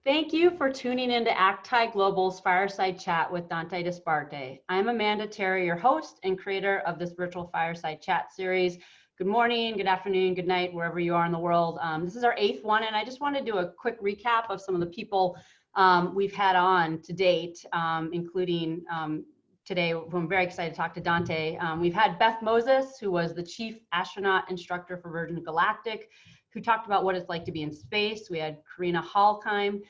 Thank you for tuning into Acti Global's Fireside Chat with Dante Disparte. I'm Amanda Terry, your host and creator of this virtual Fireside Chat series. Good morning, good afternoon, good night, wherever you are in the world. This is our 8th one, and I just want to do a quick recap of some of the people we've had on to date, including today, who I'm very excited to talk to Dante. We've had Beth Moses, who was the chief astronaut instructor for Virgin Galactic, who talked about what it's like to be in space. We had Karina Hallkheim,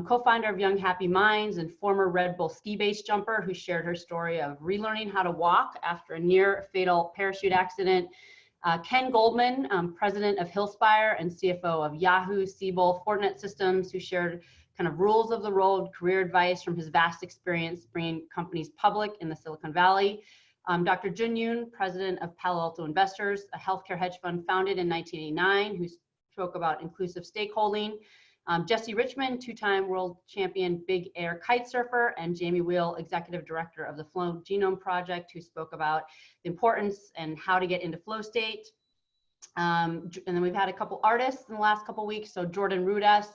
co-founder of Young Happy Minds and former Red Bull ski base jumper, who shared her story of relearning how to walk after a near fatal parachute accident. Ken Goldman, president of Hillspire and CFO of Yahoo, Siebel, Fortinet Systems, who shared kind of rules of the road, career advice from his vast experience bringing companies public in the Silicon Valley. Dr. Jun Yoon, president of Palo Alto Investors, a healthcare hedge fund founded in 1989, who spoke about inclusive stakeholding. Jesse Richmond, two-time world champion big air kite surfer, and Jamie Wheel, executive director of the Flow Genome Project, who spoke about the importance and how to get into flow state. And then we've had a couple artists in the last couple weeks. So Jordan Rudess,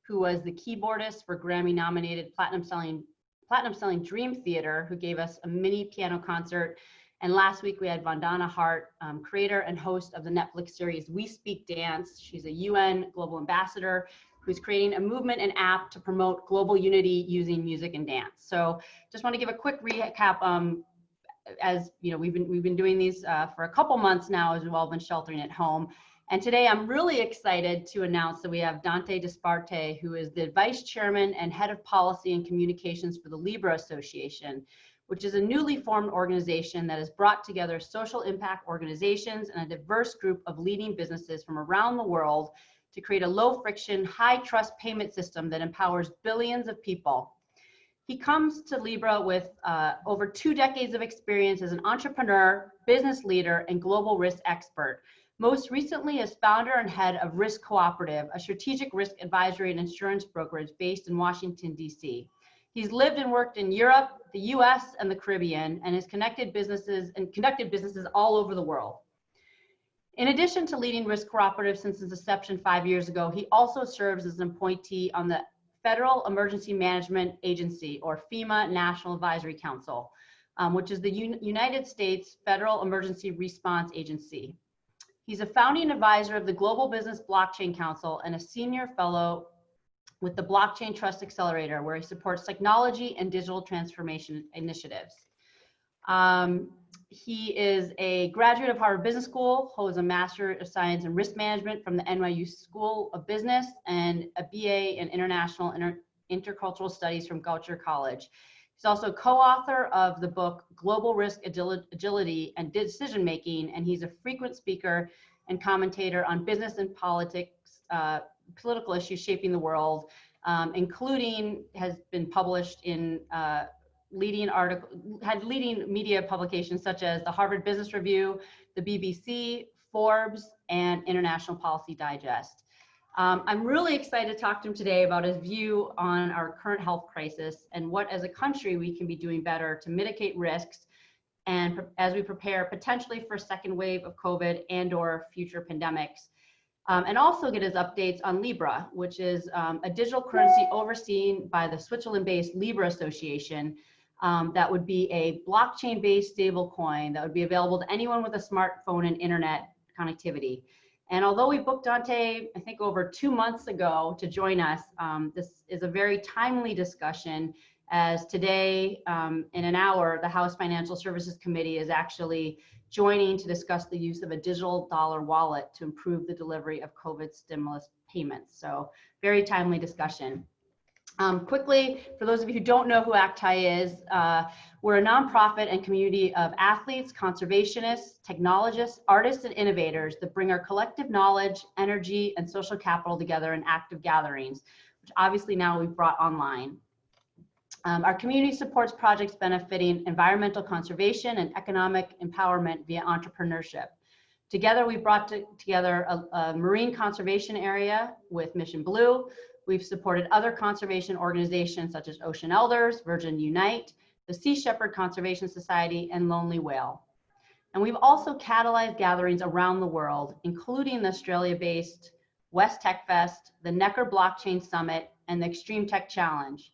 who was the keyboardist for Grammy-nominated platinum-selling Dream Theater, who gave us a mini piano concert. And last week we had Vandana Hart, creator and host of the Netflix series We Speak Dance. She's a UN global ambassador who's creating a movement and app to promote global unity using music and dance. So just want to give a quick recap. As you know, we've been doing these for a couple months now as we've all been sheltering at home. And today I'm really excited to announce that we have Dante Disparte, who is the vice chairman and head of policy and communications for the Libra Association, which is a newly formed organization that has brought together social impact organizations and a diverse group of leading businesses from around the world to create a low friction, high trust payment system that empowers billions of people. He comes to Libra with over 2 decades of experience as an entrepreneur, business leader, and global risk expert. Most recently as founder and head of Risk Cooperative, a strategic risk advisory and insurance brokerage based in Washington, D.C. He's lived and worked in Europe, the US, and the Caribbean, and has conducted businesses all over the world. In addition to leading Risk Cooperative since its inception 5 years ago, he also serves as an appointee on the Federal Emergency Management Agency, or FEMA National Advisory Council, which is the United States Federal Emergency Response Agency. He's a founding advisor of the Global Business Blockchain Council and a senior fellow with the Blockchain Trust Accelerator, where he supports technology and digital transformation initiatives. He is a graduate of Harvard Business School, holds a Master of Science in Risk Management from the NYU School of Business, and a BA in International Intercultural Studies from Goucher College. He's also co-author of the book Global Risk Agility and Decision Making, and he's a frequent speaker and commentator on business and politics, political issues shaping the world, including has been published in leading media publications such as the Harvard Business Review, the BBC, Forbes, and International Policy Digest. I'm really excited to talk to him today about his view on our current health crisis and what as a country we can be doing better to mitigate risks and as we prepare potentially for a second wave of COVID and/or future pandemics. And also get his updates on Libra, which is a digital currency overseen by the Switzerland-based Libra Association. That would be a blockchain-based stablecoin that would be available to anyone with a smartphone and internet connectivity. And although we booked Dante, I think over 2 months ago to join us, this is a very timely discussion, as today, in an hour, the House Financial Services Committee is actually joining to discuss the use of a digital dollar wallet to improve the delivery of COVID stimulus payments. So very timely discussion. Quickly, for those of you who don't know who Acti is, we're a nonprofit and community of athletes, conservationists, technologists, artists, and innovators that bring our collective knowledge, energy, and social capital together in active gatherings, which obviously now we've brought online. Our community supports projects benefiting environmental conservation and economic empowerment via entrepreneurship. Together, we brought together a marine conservation area with Mission Blue. We've supported other conservation organizations such as Ocean Elders, Virgin Unite, the Sea Shepherd Conservation Society, and Lonely Whale. And we've also catalyzed gatherings around the world, including the Australia-based West Tech Fest, the Necker Blockchain Summit, and the Extreme Tech Challenge.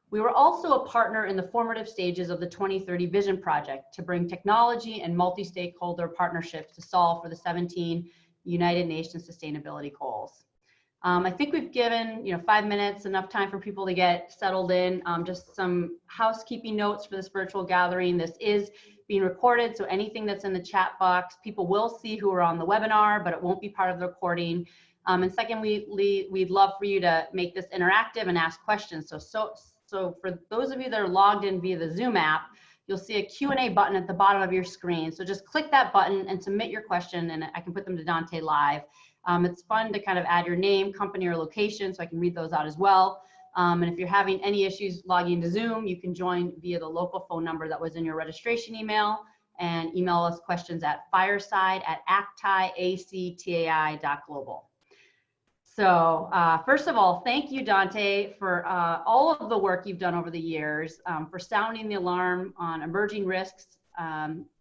We were also a partner in the formative stages of the 2030 Vision Project to bring technology and multi-stakeholder partnerships to solve for the 17 United Nations Sustainability Goals. I think we've given 5 minutes, enough time for people to get settled in. Just some housekeeping notes for this virtual gathering. This is being recorded, so anything that's in the chat box, people will see who are on the webinar, but it won't be part of the recording. And secondly, we'd love for you to make this interactive and ask questions. So for those of you that are logged in via the Zoom app, you'll see a Q&A button at the bottom of your screen. So just click that button and submit your question, and I can put them to Dante live. It's fun to kind of add your name, company, or location, so I can read those out as well. And if you're having any issues logging into Zoom, you can join via the local phone number that was in your registration email, and email us questions at fireside@actai.global. So first of all, thank you, Dante, for all of the work you've done over the years, for sounding the alarm on emerging risks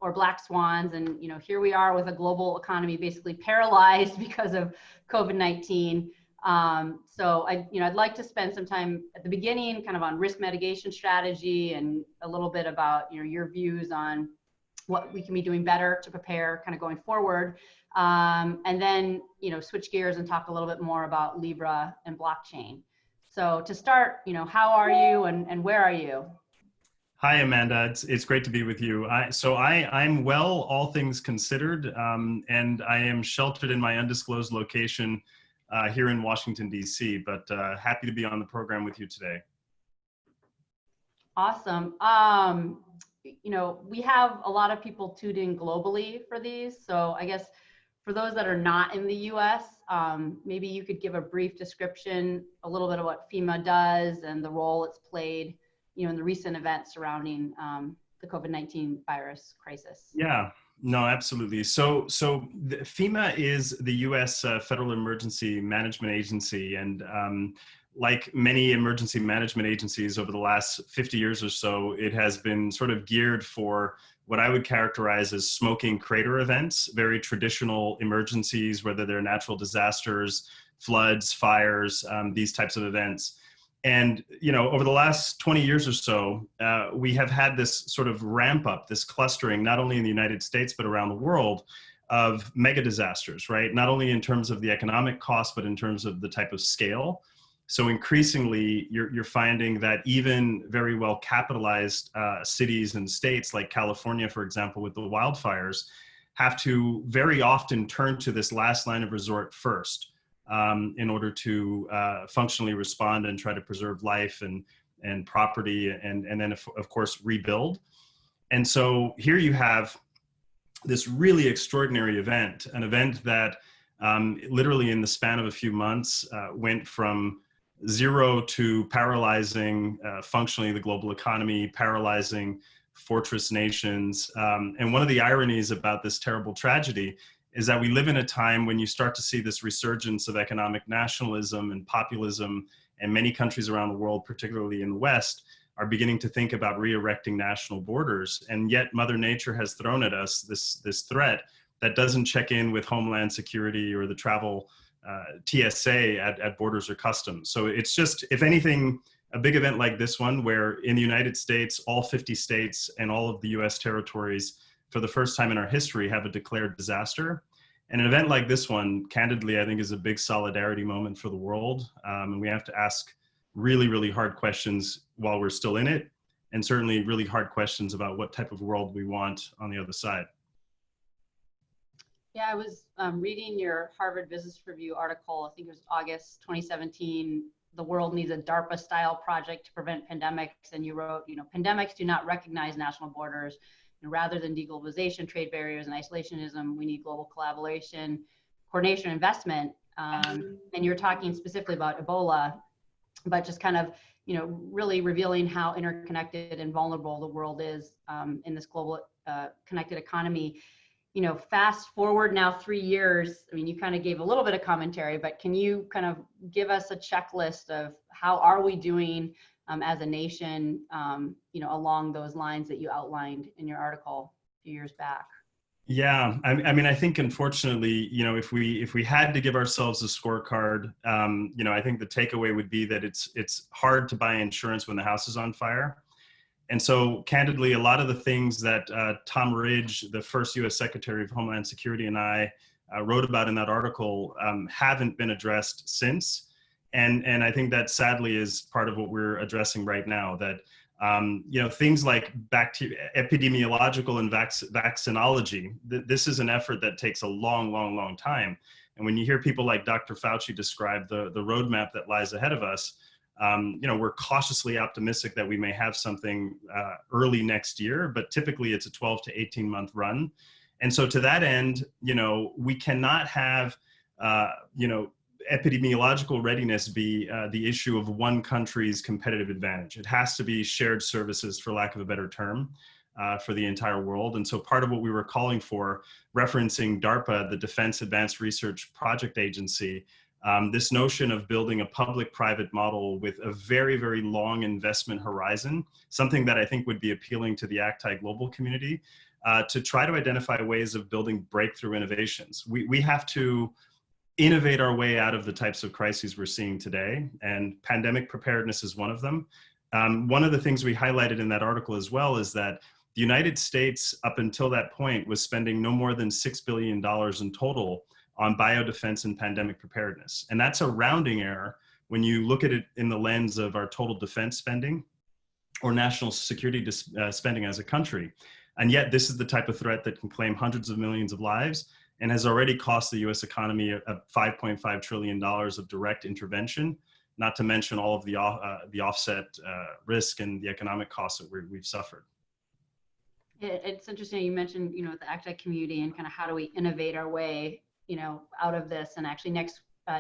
or black swans. And here we are with a global economy basically paralyzed because of COVID-19. So I'd like to spend some time at the beginning kind of on risk mitigation strategy and a little bit about your views on what we can be doing better to prepare kind of going forward. And then, switch gears and talk a little bit more about Libra and blockchain. So to start, how are you and where are you? Hi, Amanda. It's great to be with you. I'm well, all things considered, and I am sheltered in my undisclosed location here in Washington, D.C., but happy to be on the program with you today. Awesome. We have a lot of people tuned in globally for these. So I guess for those that are not in the US, maybe you could give a brief description, a little bit of what FEMA does and the role it's played, in the recent events surrounding the COVID-19 virus crisis. Yeah, no, absolutely. So FEMA is the US Federal Emergency Management Agency, and like many emergency management agencies over the last 50 years or so, it has been sort of geared for what I would characterize as smoking crater events, very traditional emergencies, whether they're natural disasters, floods, fires, these types of events. And, over the last 20 years or so, we have had this sort of ramp up, this clustering, not only in the United States, but around the world, of mega disasters, right? Not only in terms of the economic cost, but in terms of the type of scale. So increasingly, you're finding that even very well capitalized cities and states like California, for example, with the wildfires, have to very often turn to this last line of resort first in order to functionally respond and try to preserve life and property and then, of course, rebuild. And so here you have this really extraordinary event, an event that literally in the span of a few months went from zero to paralyzing functionally the global economy, paralyzing fortress nations. And one of the ironies about this terrible tragedy is that we live in a time when you start to see this resurgence of economic nationalism and populism, and many countries around the world, particularly in the West, are beginning to think about re-erecting national borders. And yet Mother Nature has thrown at us this threat that doesn't check in with Homeland Security or the travel TSA at borders or customs. So it's just, if anything, a big event like this one, where in the United States, all 50 states and all of the US territories, for the first time in our history, have a declared disaster. And an event like this one, candidly, I think is a big solidarity moment for the world. And we have to ask really, really hard questions while we're still in it, and certainly really hard questions about what type of world we want on the other side. Yeah, I was reading your Harvard Business Review article, I think it was August 2017, the world needs a DARPA-style project to prevent pandemics. And you wrote, pandemics do not recognize national borders. Rather than deglobalization, trade barriers, and isolationism, we need global collaboration, coordination, investment. And you're talking specifically about Ebola, but just kind of, really revealing how interconnected and vulnerable the world is in this global connected economy. Fast forward now 3 years, I mean, you kind of gave a little bit of commentary, but can you kind of give us a checklist of how are we doing as a nation, along those lines that you outlined in your article a few years back? Yeah, I mean, I think unfortunately, if we had to give ourselves a scorecard, I think the takeaway would be that it's hard to buy insurance when the house is on fire. And so, candidly, a lot of the things that Tom Ridge, the first U.S. Secretary of Homeland Security, and I wrote about in that article haven't been addressed since. And I think that sadly is part of what we're addressing right now. That things like epidemiological and vaccinology. This is an effort that takes a long, long, long time. And when you hear people like Dr. Fauci describe the roadmap that lies ahead of us, we're cautiously optimistic that we may have something early next year, but typically it's a 12 to 18-month run. And so to that end, we cannot have, epidemiological readiness be the issue of one country's competitive advantage. It has to be shared services, for lack of a better term, for the entire world. And so part of what we were calling for, referencing DARPA, the Defense Advanced Research Project Agency, this notion of building a public-private model with a very, very long investment horizon, something that I think would be appealing to the ACTI global community, to try to identify ways of building breakthrough innovations. We have to innovate our way out of the types of crises we're seeing today, and pandemic preparedness is one of them. One of the things we highlighted in that article as well is that the United States, up until that point, was spending no more than $6 billion in total on biodefense and pandemic preparedness. And that's a rounding error when you look at it in the lens of our total defense spending or national security spending as a country. And yet this is the type of threat that can claim hundreds of millions of lives and has already cost the US economy $5.5 trillion of direct intervention, not to mention all of the offset risk and the economic costs that we've suffered. It's interesting you mentioned, the ACTI community and kind of how do we innovate our way, out of this. And actually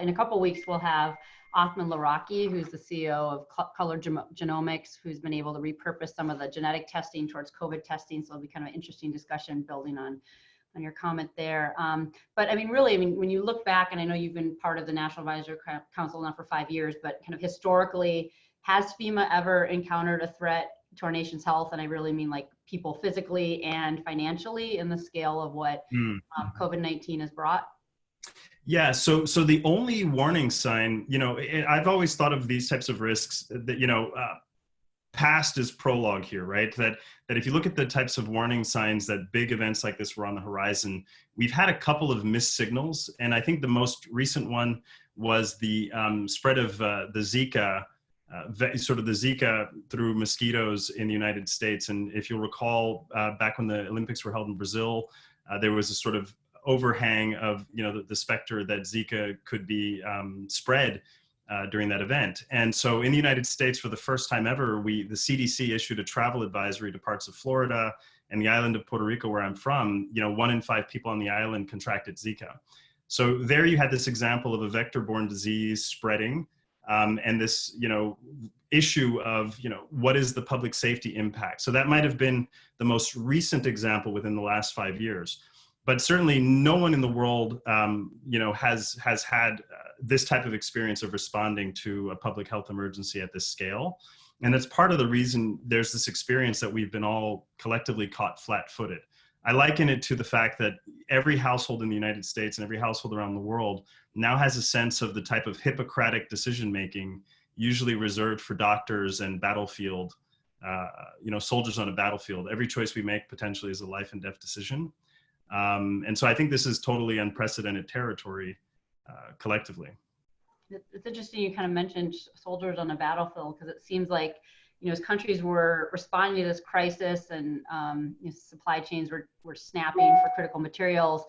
in a couple of weeks, we'll have Othman Laraki, who's the CEO of Color Genomics, who's been able to repurpose some of the genetic testing towards COVID testing. So it'll be kind of an interesting discussion building on your comment there. But I mean, really, when you look back, and I know you've been part of the National Advisory Council now for 5 years, but kind of historically, has FEMA ever encountered a threat to our nation's health? And I really mean like people physically and financially in the scale of what COVID-19 has brought? Yeah, so the only warning sign, I've always thought of these types of risks that, past is prologue here, right? That if you look at the types of warning signs that big events like this were on the horizon, we've had a couple of missed signals. And I think the most recent one was the spread of the Zika, sort of the Zika through mosquitoes in the United States. And if you'll recall, back when the Olympics were held in Brazil, there was a sort of overhang of the specter that Zika could be spread during that event. And so in the United States, for the first time ever, the CDC issued a travel advisory to parts of Florida and the island of Puerto Rico, where I'm from. 1 in 5 people on the island contracted Zika. So there you had this example of a vector-borne disease spreading, and this issue of what is the public safety impact. So that might have been the most recent example within the last 5 years. But certainly no one in the world, has had this type of experience of responding to a public health emergency at this scale. And that's part of the reason there's this experience that we've been all collectively caught flat-footed. I liken it to the fact that every household in the United States and every household around the world now has a sense of the type of Hippocratic decision-making usually reserved for doctors and battlefield, soldiers on a battlefield. Every choice we make potentially is a life and death decision. And so I think this is totally unprecedented territory collectively. It's interesting you kind of mentioned soldiers on a battlefield, because it seems like, as countries were responding to this crisis and supply chains were snapping for critical materials,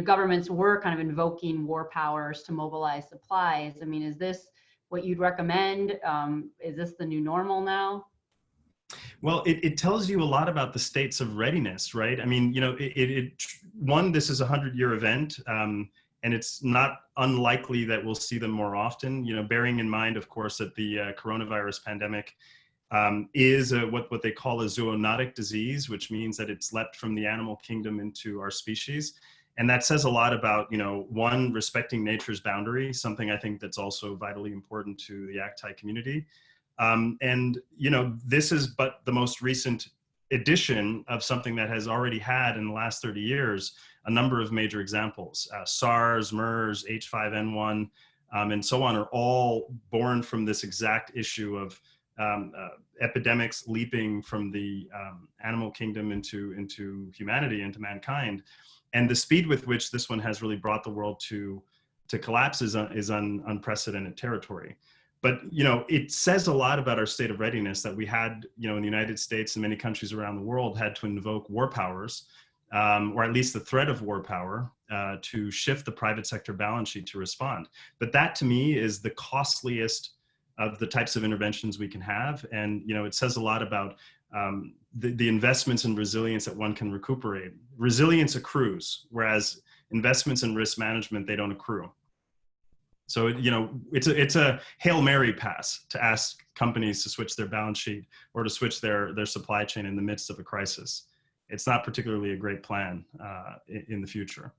governments were kind of invoking war powers to mobilize supplies. I mean, is this what you'd recommend? Is this the new normal now? Well, it tells you a lot about the states of readiness, right? I mean, one, this is a 100-year event, and it's not unlikely that we'll see them more often, bearing in mind, of course, that the coronavirus pandemic is what they call a zoonotic disease, which means that it's leapt from the animal kingdom into our species. And that says a lot about, one, respecting nature's boundary, something I think that's also vitally important to the ACTI community. And this is but the most recent addition of something that has already had in the last 30 years a number of major examples. SARS, MERS, H5N1, and so on are all born from this exact issue of epidemics leaping from the animal kingdom into humanity, into mankind. And the speed with which this one has really brought the world to collapse is unprecedented territory. But, it says a lot about our state of readiness that we had, in the United States and many countries around the world had to invoke war powers, or at least the threat of war power, to shift the private sector balance sheet to respond. But that, to me, is the costliest of the types of interventions we can have. And, it says a lot about the investments in resilience that one can recuperate. Resilience accrues, whereas investments in risk management, they don't accrue. So, it's a Hail Mary pass to ask companies to switch their balance sheet or to switch their supply chain in the midst of a crisis. It's not particularly a great plan in the future.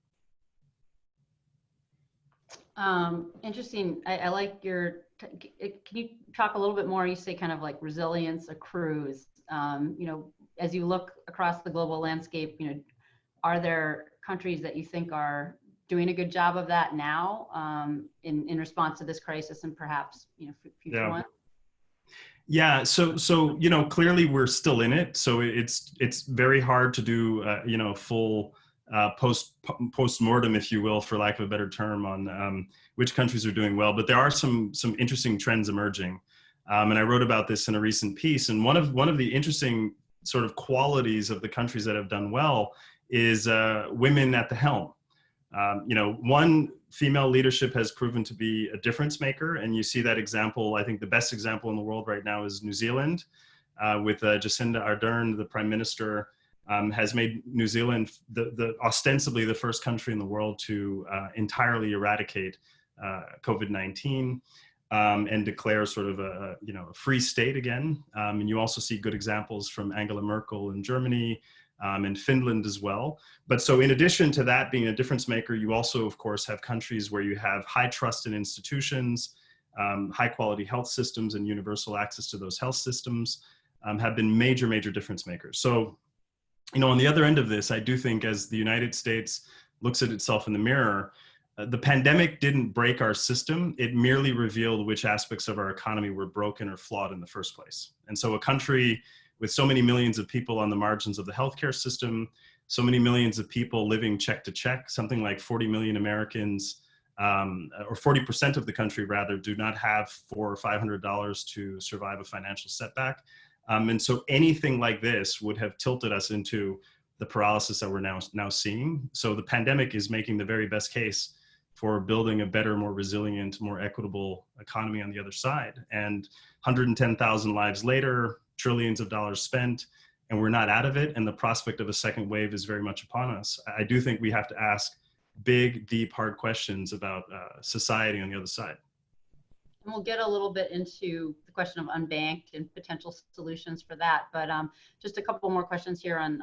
Interesting. I like your, can you talk a little bit more? You say kind of like resilience accrues. As you look across the global landscape, are there countries that you think are doing a good job of that now in response to this crisis and perhaps, future ones? Yeah. So, clearly we're still in it. So it's very hard to do, full post-mortem, if you will, for lack of a better term, on which countries are doing well. But there are some interesting trends emerging. And I wrote about this in a recent piece. And one of the interesting sort of qualities of the countries that have done well is women at the helm. One, female leadership has proven to be a difference maker. And you see that example, I think the best example in the world right now is New Zealand, with Jacinda Ardern, the prime minister, has made New Zealand the ostensibly the first country in the world to entirely eradicate COVID-19 and declare sort of a free state again. And you also see good examples from Angela Merkel in Germany, and Finland as well. But so in addition to that being a difference maker, you also, of course, have countries where you have high trust in institutions, high quality health systems, and universal access to those health systems have been major, major difference makers. So, on the other end of this, I do think as the United States looks at itself in the mirror, the pandemic didn't break our system. It merely revealed which aspects of our economy were broken or flawed in the first place. And so a country with so many millions of people on the margins of the healthcare system, so many millions of people living check to check, something like 40 million Americans, or 40% of the country rather, do not have $400 or $500 to survive a financial setback. And so anything like this would have tilted us into the paralysis that we're now seeing. So the pandemic is making the very best case for building a better, more resilient, more equitable economy on the other side. And 110,000 lives later, trillions of dollars spent, and we're not out of it. And the prospect of a second wave is very much upon us. I do think we have to ask big, deep, hard questions about society on the other side. And we'll get a little bit into the question of unbanked and potential solutions for that. But just a couple more questions here on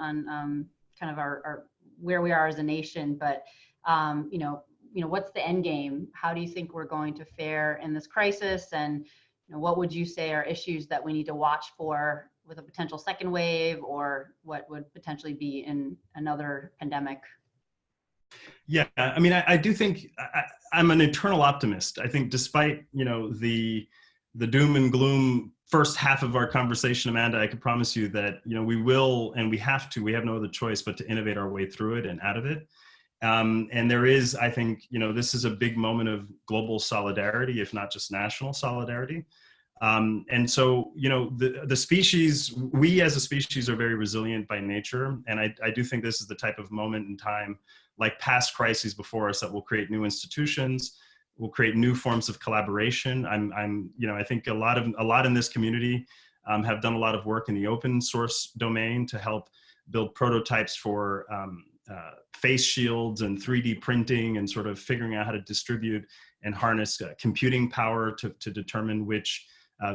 kind of our where we are as a nation. But what's the end game? How do you think we're going to fare in this crisis? And what would you say are issues that we need to watch for with a potential second wave, or what would potentially be in another pandemic? Yeah, I mean, I do think I'm an eternal optimist. I think despite, the doom and gloom first half of our conversation, Amanda, I can promise you that, we will, and we have no other choice but to innovate our way through it and out of it. And there is, I think, this is a big moment of global solidarity, if not just national solidarity. And so, the species, we as a species are very resilient by nature. And I do think this is the type of moment in time, like past crises before us, that will create new institutions, will create new forms of collaboration. I think a lot in this community have done a lot of work in the open source domain to help build prototypes for face shields and 3D printing, and sort of figuring out how to distribute and harness computing power to determine which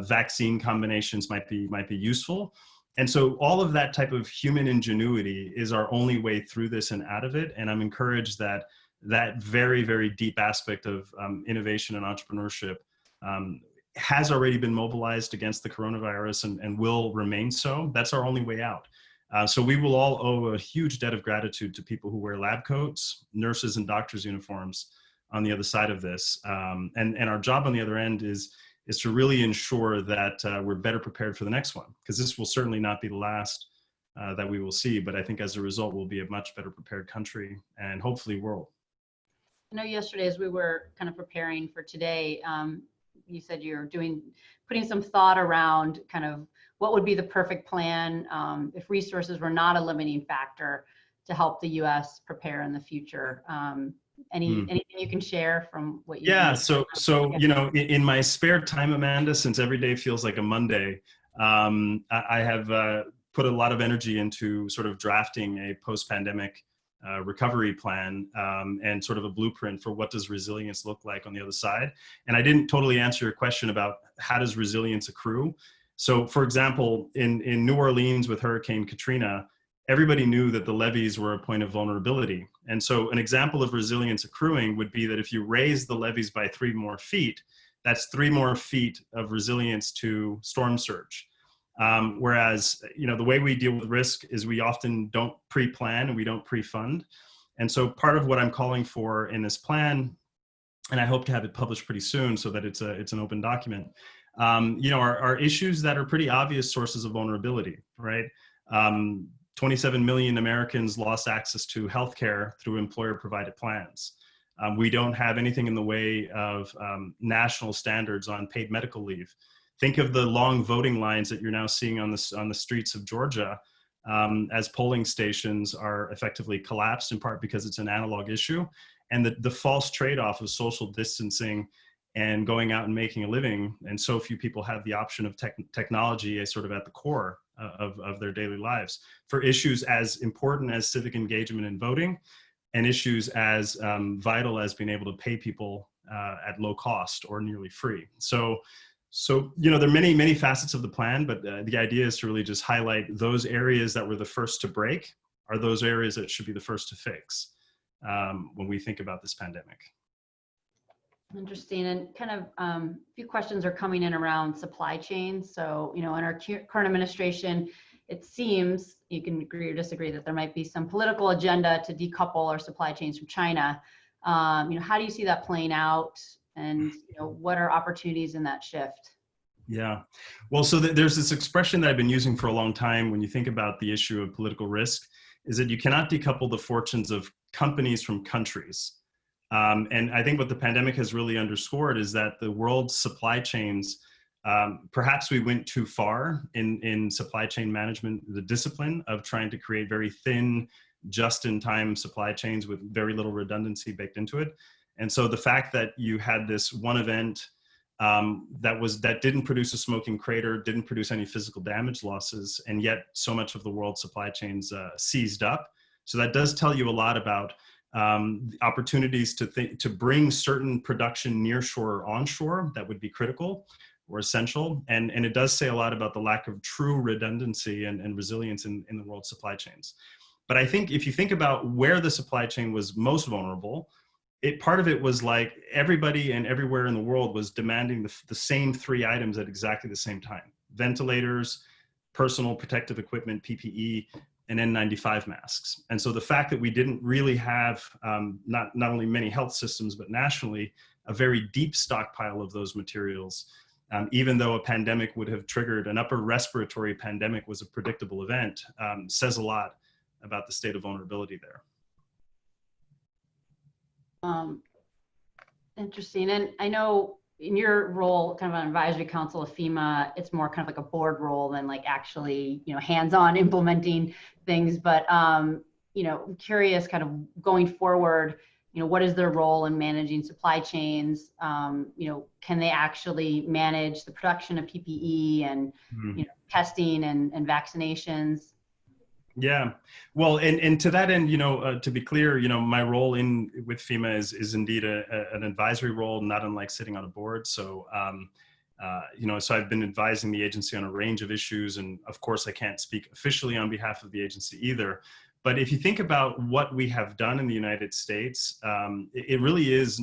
vaccine combinations might be useful. And so all of that type of human ingenuity is our only way through this and out of it. And I'm encouraged that that very, very deep aspect of innovation and entrepreneurship has already been mobilized against the coronavirus and will remain so. That's our only way out. So we will all owe a huge debt of gratitude to people who wear lab coats, nurses and doctors' uniforms on the other side of this. And our job on the other end is to really ensure that we're better prepared for the next one, because this will certainly not be the last that we will see. But I think as a result, we'll be a much better prepared country and hopefully world. I know yesterday, as we were kind of preparing for today, you said you're putting some thought around kind of what would be the perfect plan if resources were not a limiting factor to help the U.S. prepare in the future. Anything you can share from what you? Yeah. So you know, in my spare time, Amanda, since every day feels like a Monday, I have put a lot of energy into sort of drafting a post-pandemic recovery plan and sort of a blueprint for what does resilience look like on the other side. And I didn't totally answer your question about how does resilience accrue. So, for example, in New Orleans with Hurricane Katrina, everybody knew that the levees were a point of vulnerability. And so an example of resilience accruing would be that if you raise the levees by 3 more feet, that's 3 more feet of resilience to storm surge. Whereas, you know, the way we deal with risk is we often don't pre-plan and we don't pre-fund. And so part of what I'm calling for in this plan, and I hope to have it published pretty soon so that it's an open document, you know, are issues that are pretty obvious sources of vulnerability, right? 27 million Americans lost access to healthcare through employer-provided plans. We don't have anything in the way of national standards on paid medical leave. Think of the long voting lines that you're now seeing on the streets of Georgia as polling stations are effectively collapsed, in part because it's an analog issue, and the false trade-off of social distancing and going out and making a living, and so few people have the option of technology as sort of at the core of their daily lives for issues as important as civic engagement and voting, and issues as vital as being able to pay people at low cost or nearly free. So you know, there are many facets of the plan, but the idea is to really just highlight those areas that were the first to break are those areas that should be the first to fix when we think about this pandemic. Interesting. And kind of a few questions are coming in around supply chains. So, you know, in our current administration, it seems, you can agree or disagree, that there might be some political agenda to decouple our supply chains from China. You know, how do you see that playing out? And, you know, what are opportunities in that shift? Yeah, well, so there's this expression that I've been using for a long time when you think about the issue of political risk, is that you cannot decouple the fortunes of companies from countries. And I think what the pandemic has really underscored is that the world's supply chains, perhaps we went too far in supply chain management, the discipline of trying to create very thin, just-in-time supply chains with very little redundancy baked into it. And so the fact that you had this one event that didn't produce a smoking crater, didn't produce any physical damage losses, and yet so much of the world's supply chains seized up. So that does tell you a lot about opportunities to bring certain production nearshore or onshore that would be critical or essential. And it does say a lot about the lack of true redundancy and resilience in the world's supply chains. But I think if you think about where the supply chain was most vulnerable, part of it was like everybody and everywhere in the world was demanding the same 3 items at exactly the same time: ventilators, personal protective equipment, PPE, and N95 masks. And so the fact that we didn't really have not only many health systems, but nationally, a very deep stockpile of those materials, even though a pandemic would have triggered, an upper respiratory pandemic was a predictable event, says a lot about the state of vulnerability there. Interesting. And I know in your role, kind of an advisory council of FEMA, it's more kind of like a board role than like actually, you know, hands-on implementing things. But, you know, I'm curious kind of going forward, you know, what is their role in managing supply chains? You know, can they actually manage the production of PPE and, you know, testing and vaccinations? Yeah, well, and to that end, you know, to be clear, you know, my role with FEMA is indeed an advisory role, not unlike sitting on a board. So, you know, so I've been advising the agency on a range of issues, and of course, I can't speak officially on behalf of the agency either. But if you think about what we have done in the United States, it really is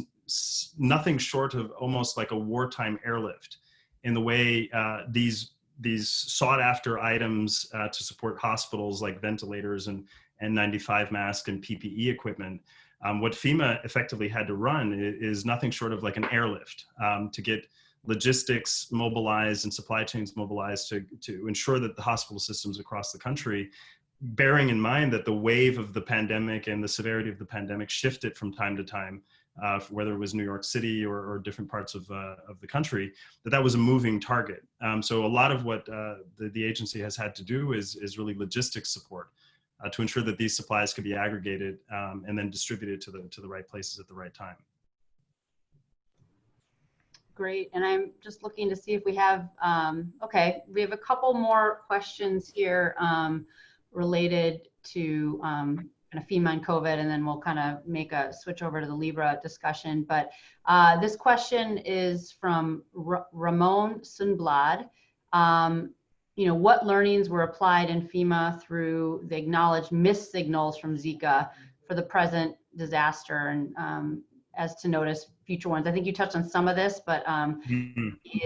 nothing short of almost like a wartime airlift in the way these these sought after items to support hospitals like ventilators and N95 masks and PPE equipment. What FEMA effectively had to run is nothing short of like an airlift to get logistics mobilized and supply chains mobilized to ensure that the hospital systems across the country, bearing in mind that the wave of the pandemic and the severity of the pandemic shifted from time to time, whether it was New York City or different parts of the country, that was a moving target. So a lot of what the agency has had to do is really logistics support to ensure that these supplies could be aggregated and then distributed to the right places at the right time. Great, and I'm just looking to see if we have, okay, we have a couple more questions here related to kind of FEMA and COVID, and then we'll kind of make a switch over to the Libra discussion. But this question is from Ramon Sundblad. You know, what learnings were applied in FEMA through the acknowledged missed signals from Zika for the present disaster, and as to notice future ones? I think you touched on some of this, but he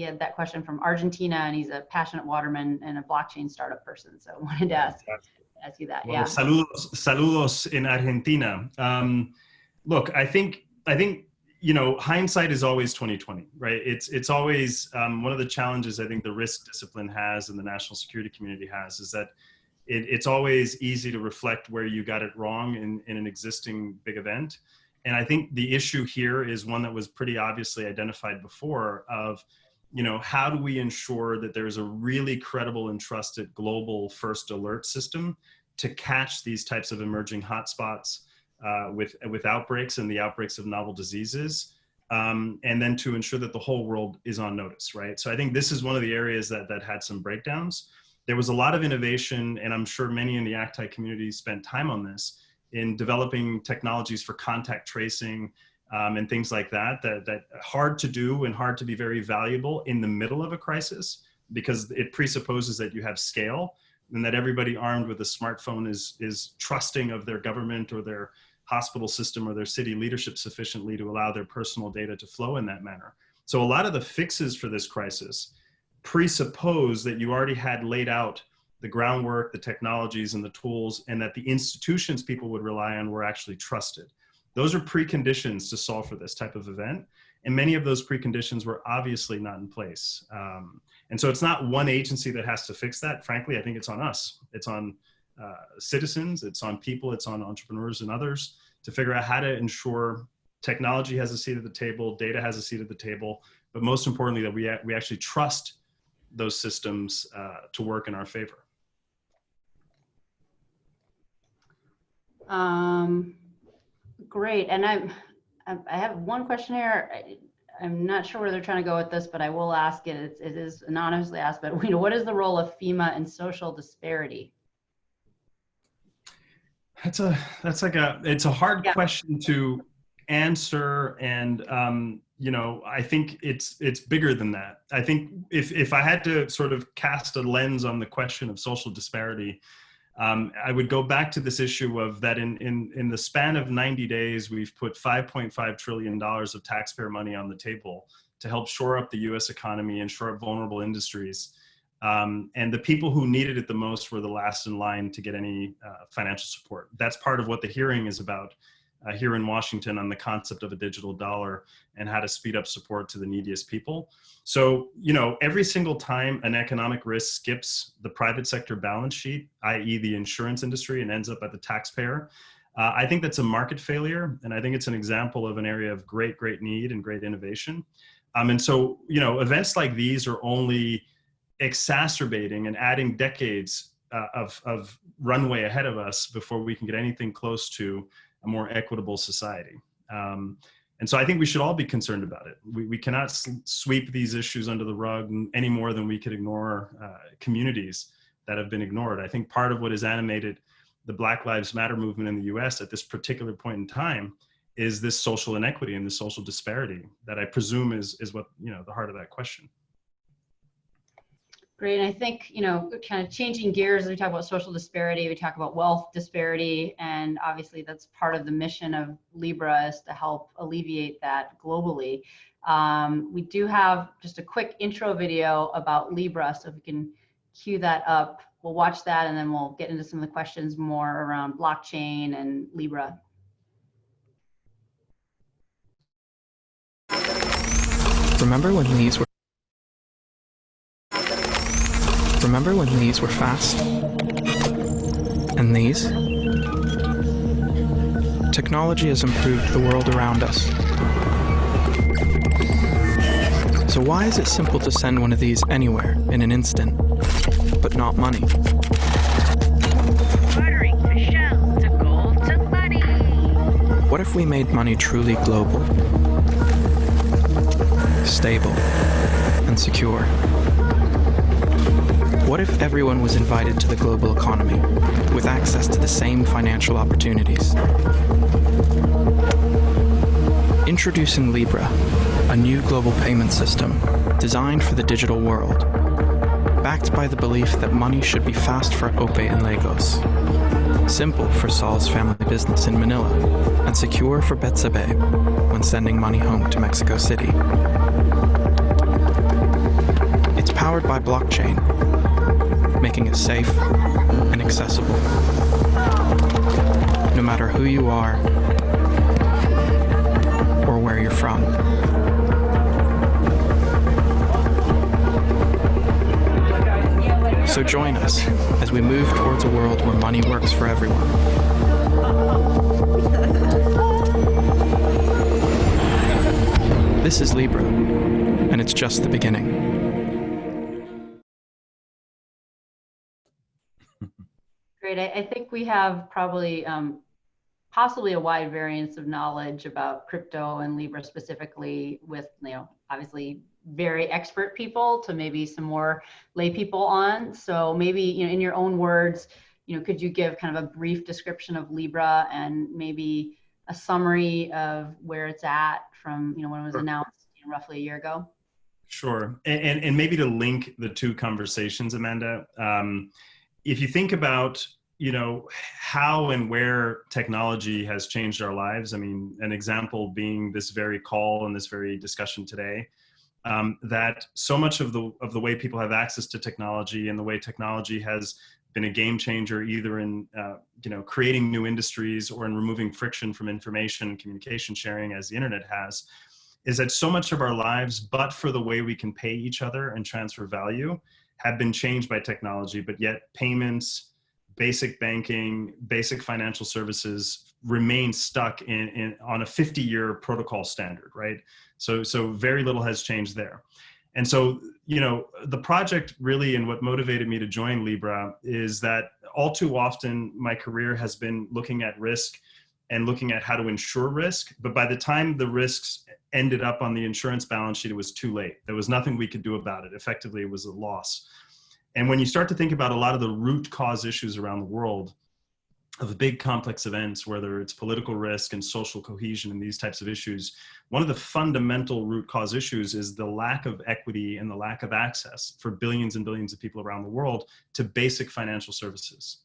had that question from Argentina, and he's a passionate waterman and a blockchain startup person. So I wanted to ask you that. Well, yeah. Saludos in Argentina. Look, I think you know, hindsight is always 20/20, right? It's always one of the challenges I think the risk discipline has and the national security community has is that it's always easy to reflect where you got it wrong in an existing big event. And I think the issue here is one that was pretty obviously identified before of, you know, how do we ensure that there's a really credible and trusted global first alert system to catch these types of emerging hotspots with outbreaks and the outbreaks of novel diseases, and then to ensure that the whole world is on notice, right? So I think this is one of the areas that had some breakdowns. There was a lot of innovation, and I'm sure many in the ACTI community spent time on this, in developing technologies for contact tracing and things like that hard to do and hard to be very valuable in the middle of a crisis, because it presupposes that you have scale and that everybody armed with a smartphone is trusting of their government or their hospital system or their city leadership sufficiently to allow their personal data to flow in that manner. So a lot of the fixes for this crisis presuppose that you already had laid out the groundwork, the technologies and the tools, and that the institutions people would rely on were actually trusted. Those are preconditions to solve for this type of event. And many of those preconditions were obviously not in place. And so it's not one agency that has to fix that. Frankly, I think it's on us. It's on citizens, it's on people, it's on entrepreneurs and others to figure out how to ensure technology has a seat at the table, data has a seat at the table, but most importantly, that we actually trust those systems to work in our favor. Great, and I have one question here. I'm not sure where they're trying to go with this, but I will ask it. It is anonymously asked, but you know, what is the role of FEMA in social disparity? It's a hard question to answer, and you know, I think it's bigger than that. I think if I had to sort of cast a lens on the question of social disparity, I would go back to this issue of that in the span of 90 days, we've put $5.5 trillion of taxpayer money on the table to help shore up the US economy and shore up vulnerable industries. And the people who needed it the most were the last in line to get any financial support. That's part of what the hearing is about here in Washington on the concept of a digital dollar and how to speed up support to the neediest people. So, you know, every single time an economic risk skips the private sector balance sheet, i.e. the insurance industry, and ends up at the taxpayer, I think that's a market failure. And I think it's an example of an area of great need and great innovation. And so, you know, events like these are only exacerbating and adding decades of runway ahead of us before we can get anything close to a more equitable society. And so I think we should all be concerned about it. We cannot sweep these issues under the rug any more than we could ignore communities that have been ignored. I think part of what has animated the Black Lives Matter movement in the US at this particular point in time is this social inequity and this social disparity that I presume is what, you know, the heart of that question. Great. And I think, kind of changing gears, we talk about social disparity, we talk about wealth disparity, and obviously that's part of the mission of Libra is to help alleviate that globally. We do have just a quick intro video about Libra, so if we can cue that up, we'll watch that and then we'll get into some of the questions more around blockchain and Libra. Remember when these were fast? And these? Technology has improved the world around us. So why is it simple to send one of these anywhere in an instant, but not money? Bartering to shell, to gold, to money. What if we made money truly global, stable, and secure? What if everyone was invited to the global economy with access to the same financial opportunities? Introducing Libra, a new global payment system designed for the digital world, backed by the belief that money should be fast for Ope in Lagos, simple for Saul's family business in Manila, and secure for Betsabe when sending money home to Mexico City. It's powered by blockchain, making it safe and accessible. No matter who you are or where you're from. So join us as we move towards a world where money works for everyone. This is Libra, and it's just the beginning. Great. I think we have probably possibly a wide variance of knowledge about crypto and Libra specifically, with obviously very expert people to maybe some more lay people on. So maybe in your own words, could you give kind of a brief description of Libra and maybe a summary of where it's at from when it was announced roughly a year ago? Sure. And maybe to link the two conversations, Amanda, if you think about how and where technology has changed our lives. I mean, an example being this very call and this very discussion today, that so much of the way people have access to technology and the way technology has been a game changer, either in creating new industries or in removing friction from information and communication sharing, as the internet has, is that so much of our lives, but for the way we can pay each other and transfer value, have been changed by technology, but yet payments, basic banking, basic financial services remain stuck on a 50-year protocol standard, right? So very little has changed there. And so, the project really, and what motivated me to join Libra, is that all too often my career has been looking at risk and looking at how to insure risk. But by the time the risks ended up on the insurance balance sheet, it was too late. There was nothing we could do about it. Effectively, it was a loss. And when you start to think about a lot of the root cause issues around the world of big complex events, whether it's political risk and social cohesion and these types of issues, one of the fundamental root cause issues is the lack of equity and the lack of access for billions and billions of people around the world to basic financial services.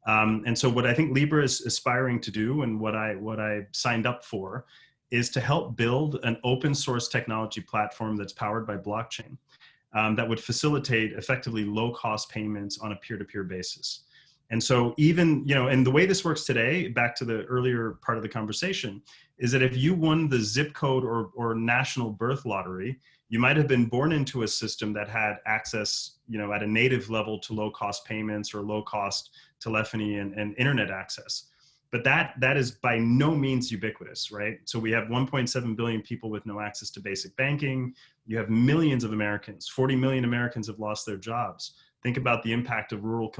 And so what I think Libra is aspiring to do, and what I signed up for, is to help build an open source technology platform that's powered by blockchain. That would facilitate effectively low-cost payments on a peer-to-peer basis. And so even, and the way this works today, back to the earlier part of the conversation, is that if you won the zip code or national birth lottery, you might have been born into a system that had access, at a native level to low-cost payments or low-cost telephony and internet access. But that is by no means ubiquitous, right? So we have 1.7 billion people with no access to basic banking. You have millions of Americans, 40 million Americans have lost their jobs. Think about the impact of rural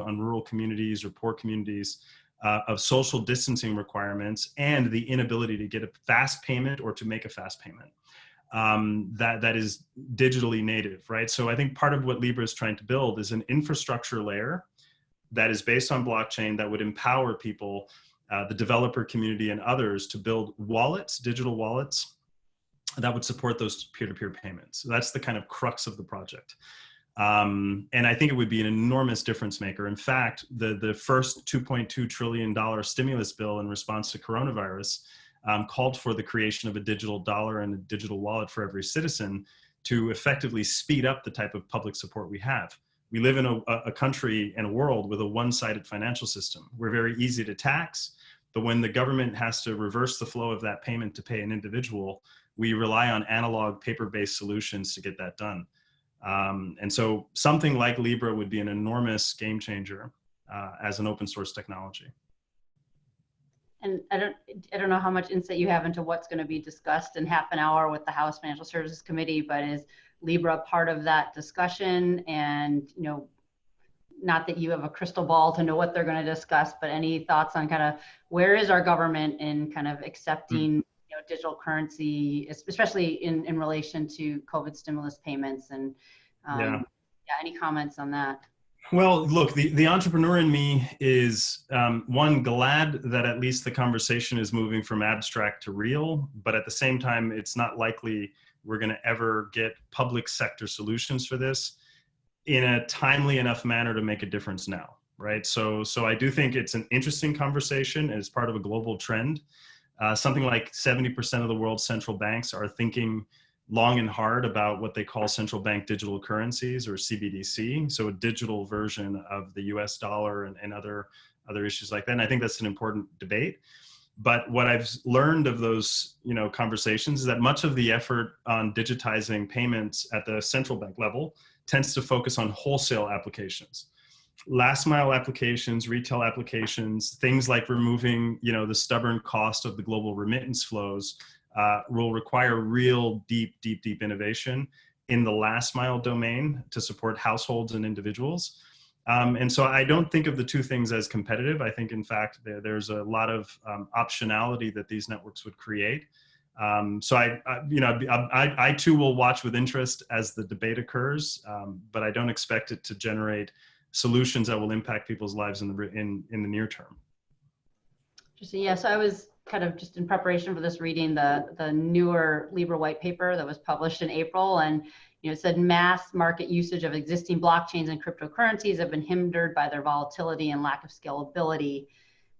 communities or poor communities, of social distancing requirements and the inability to get a fast payment or to make a fast payment. That is digitally native, right? So I think part of what Libra is trying to build is an infrastructure layer that is based on blockchain that would empower people, the developer community and others, to build wallets, digital wallets, that would support those peer-to-peer payments. So that's the kind of crux of the project. And I think it would be an enormous difference maker. In fact, the first $2.2 trillion stimulus bill in response to coronavirus called for the creation of a digital dollar and a digital wallet for every citizen to effectively speed up the type of public support we have. We live in a country and a world with a one-sided financial system. We're very easy to tax, but when the government has to reverse the flow of that payment to pay an individual, we rely on analog paper-based solutions to get that done. And so something like Libra would be an enormous game changer as an open source technology. And I don't know how much insight you have into what's going to be discussed in half an hour with the House Financial Services Committee, but is Libra part of that discussion? And, you know, not that you have a crystal ball to know what they're going to discuss, but any thoughts on kind of where is our government in kind of accepting, you know, digital currency, especially in relation to COVID stimulus payments? And yeah, any comments on that? Well, look, the entrepreneur in me is, one, glad that at least the conversation is moving from abstract to real, but at the same time, it's not likely we're going to ever get public sector solutions for this in a timely enough manner to make a difference now, right? So I do think it's an interesting conversation as part of a global trend. Something like 70% of the world's central banks are thinking long and hard about what they call central bank digital currencies, or CBDC, so a digital version of the US dollar and other issues like that. And I think that's an important debate. But what I've learned of those, you know, conversations is that much of the effort on digitizing payments at the central bank level tends to focus on wholesale applications. Last mile applications, retail applications, things like removing, you know, the stubborn cost of the global remittance flows will require real deep innovation in the last mile domain to support households and individuals. And so I don't think of the two things as competitive. I think, in fact, there's a lot of optionality that these networks would create. So I too will watch with interest as the debate occurs, but I don't expect it to generate solutions that will impact people's lives in the near term. Yeah, so I was kind of just in preparation for this reading the newer Libra white paper that was published in April, and it said mass market usage of existing blockchains and cryptocurrencies have been hindered by their volatility and lack of scalability,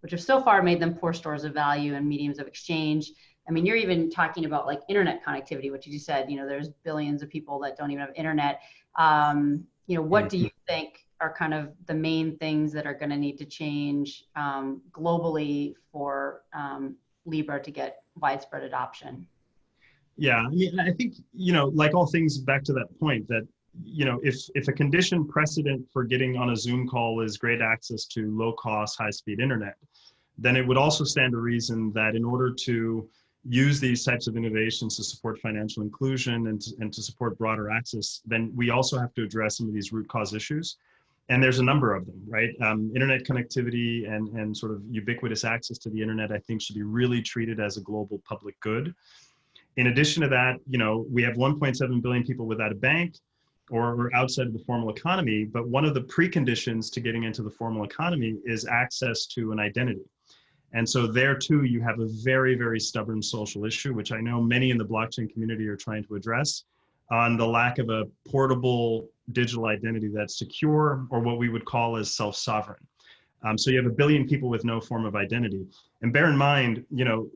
which have so far made them poor stores of value and mediums of exchange. I mean, you're even talking about like internet connectivity, which you said, there's billions of people that don't even have internet. What do you think are kind of the main things that are going to need to change globally for Libra to get widespread adoption? Yeah, I mean, I think, like all things, back to that point that, if a condition precedent for getting on a Zoom call is great access to low cost, high speed internet, then it would also stand to reason that in order to use these types of innovations to support financial inclusion and to support broader access, then we also have to address some of these root cause issues. And there's a number of them, right? Internet connectivity and sort of ubiquitous access to the internet, I think, should be really treated as a global public good. In addition to that, we have 1.7 billion people without a bank or outside of the formal economy, but one of the preconditions to getting into the formal economy is access to an identity. And so there too, you have a very, very stubborn social issue, which I know many in the blockchain community are trying to address, on the lack of a portable digital identity that's secure, or what we would call as self-sovereign. So you have 1 billion people with no form of identity. And bear in mind,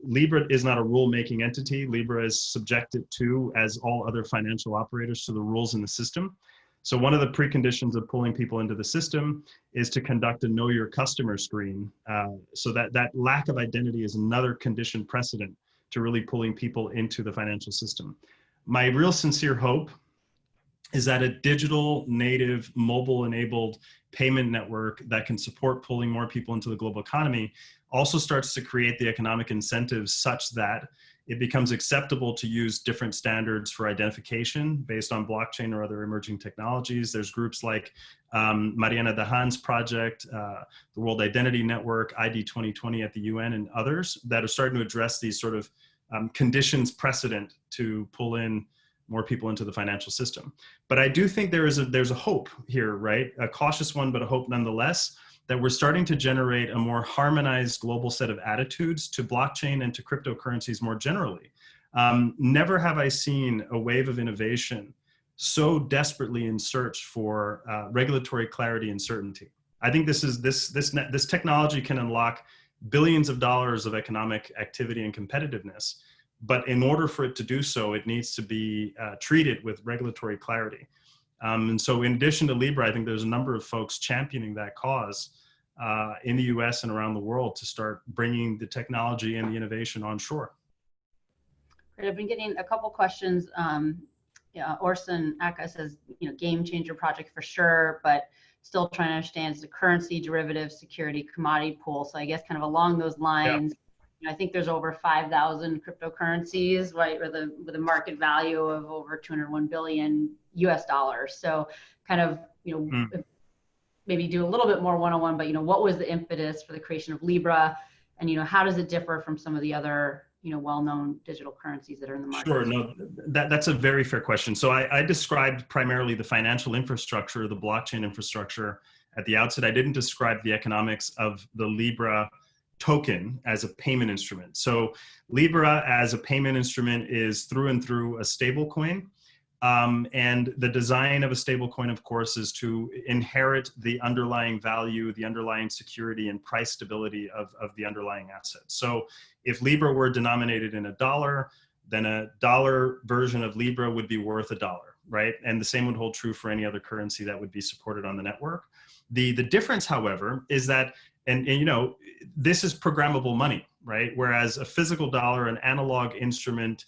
Libra is not a rule-making entity. Libra is subjected to, as all other financial operators, to the rules in the system. So one of the preconditions of pulling people into the system is to conduct a know your customer screen. So that lack of identity is another condition precedent to really pulling people into the financial system. My real sincere hope is that a digital native, mobile enabled payment network that can support pulling more people into the global economy also starts to create the economic incentives such that it becomes acceptable to use different standards for identification based on blockchain or other emerging technologies. There's groups like Mariana Dahan's project, the World Identity Network, ID 2020 at the UN, and others that are starting to address these sort of conditions precedent to pull in more people into the financial system. But I do think there's a hope here, right? A cautious one, but a hope nonetheless, that we're starting to generate a more harmonized global set of attitudes to blockchain and to cryptocurrencies more generally. Never have I seen a wave of innovation so desperately in search for regulatory clarity and certainty. I think this technology can unlock billions of dollars of economic activity and competitiveness, but in order for it to do so, it needs to be treated with regulatory clarity. And so in addition to Libra, I think there's a number of folks championing that cause in the US and around the world to start bringing the technology and the innovation onshore. Great. I've been getting a couple questions. Orson Aka says, game changer project for sure, but still trying to understand is the currency, derivative, security, commodity pool. So I guess kind of along those lines, I think there's over 5,000 cryptocurrencies, right, with a market value of over 201 billion US dollars. So kind of, maybe do a little bit more one-on-one, but what was the impetus for the creation of Libra, and how does it differ from some of the other well-known digital currencies that are in the market? Sure, no, that's a very fair question. So I described primarily the financial infrastructure, the blockchain infrastructure at the outset. I didn't describe the economics of the Libra token as a payment instrument. So Libra as a payment instrument is through and through a stable coin. And the design of a stable coin, of course, is to inherit the underlying value, the underlying security and price stability of the underlying asset. So if Libra were denominated in $1, then a dollar version of Libra would be worth $1, right? And the same would hold true for any other currency that would be supported on the network. The difference, however, is that, and this is programmable money, right? Whereas a physical dollar, an analog instrument,